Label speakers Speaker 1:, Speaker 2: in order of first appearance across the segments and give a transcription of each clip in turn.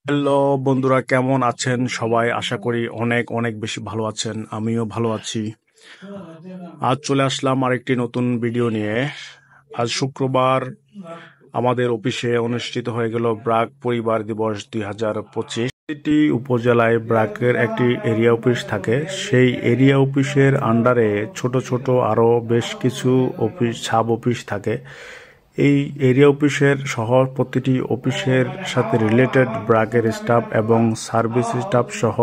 Speaker 1: Hello বন্ধুরা, কেমন আছেন সবাই? আশা করি অনেক অনেক বেশি ভালো আছেন। আমিও ভালো আছি। আজ চলে আসলাম আরেকটি নতুন ভিডিও নিয়ে। আজ শুক্রবার আমাদের অফিসে অনুষ্ঠিত হয়ে গেল ব্রাক পরিবার দিবস 2025। প্রতিটি উপজেলায় ব্রাকের একটি এরিয়া অফিস থাকে। সেই এরিয়া অফিসের আন্ডারে ছোট ছোট আরো বেশ কিছু অফিস, সাব অফিস থাকে। এই এরিয়া অফিসের সহ প্রতিটি অফিসের সাথে রিলেটেড ব্রাকের স্টাফ এবং সার্ভিস স্টাফ সহ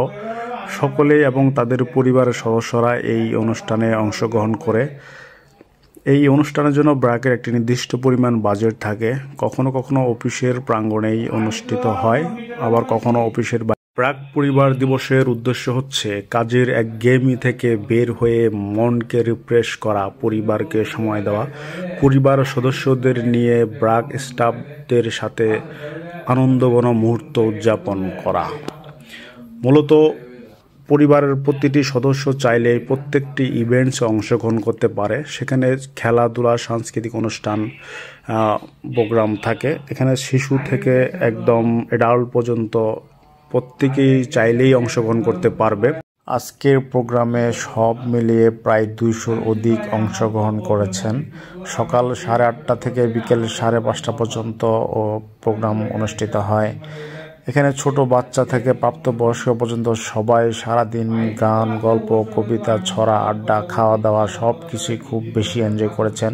Speaker 1: সকলেই এবং তাদের পরিবারের সদস্যরা এই অনুষ্ঠানে অংশগ্রহণ করে। এই অনুষ্ঠানের জন্য ব্রাকের একটি নির্দিষ্ট পরিমাণ বাজেট থাকে। কখনো কখনো অফিসের প্রাঙ্গণেই অনুষ্ঠিত হয়, আবার কখনো অফিসের ব্রাক পরিবার দিবসের উদ্দেশ্য হচ্ছে কাজের একঘেয়েমি থেকে বের হয়ে মনকে রিফ্রেশ করা, পরিবারকে সময় দেওয়া, পরিবার সদস্যদের নিয়ে ব্রাক স্টাফদের সাথে আনন্দঘন মুহূর্ত উদযাপন করা। মূলত পরিবারের প্রতিটি সদস্য চাইলে প্রত্যেকটি ইভেন্টসে অংশগ্রহণ করতে পারে। সেখানে খেলাধুলা, সাংস্কৃতিক অনুষ্ঠান, প্রোগ্রাম থাকে। এখানে শিশু থেকে একদম অ্যাডাল্ট পর্যন্ত প্রত্যেকেই চাইলেই অংশগ্রহণ করতে পারবে। আজকের প্রোগ্রামে সব মিলিয়ে প্রায় 200-র অধিক অংশগ্রহণ করেছেন। সকাল 8:30 থেকে বিকেল 5:30 পর্যন্ত প্রোগ্রাম অনুষ্ঠিত হয়। এখানে ছোট বাচ্চা থেকে প্রাপ্তবয়স্ক পর্যন্ত সবাই সারাদিন গান, গল্প, কবিতা, ছড়া, আড্ডা, খাওয়া দাওয়া সব কিছুই খুব বেশি এনজয় করেছেন।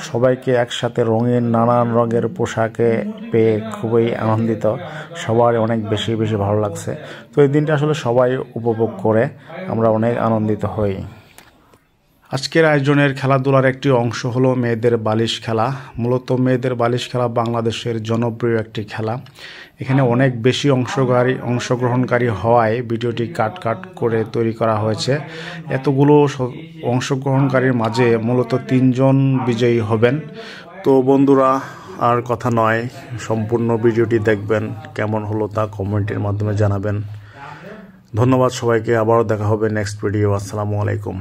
Speaker 1: সবাইকে একসাথে রঙিন নানান রঙের পোশাকে পেয়ে খুবই আনন্দিত। সবার অনেক বেশি বেশি ভালো লাগছে। তো এই দিনটা আসলে সবাই উপভোগ করে আমরা অনেক আনন্দিত হই। আজকের আয়োজনের খেলাধুলার একটি অংশ হলো মেয়েদের বালিশ খেলা। মূলত মেয়েদের বালিশ খেলা বাংলাদেশের জনপ্রিয় একটি খেলা। এখানে অনেক বেশি অংশগ্রহণকারী হওয়ায় ভিডিওটি কাট করে তৈরি করা হয়েছে। এতগুলো অংশগ্রহণকারীর মাঝে মূলত 3 জন বিজয়ী হবেন। তো বন্ধুরা, আর কথা নয়, সম্পূর্ণ ভিডিওটি দেখবেন। কেমন হলো তা কমেন্টের মাধ্যমে জানাবেন। ধন্যবাদ সবাইকে। আবারও দেখা হবে নেক্সট ভিডিও। আসসালামু আলাইকুম।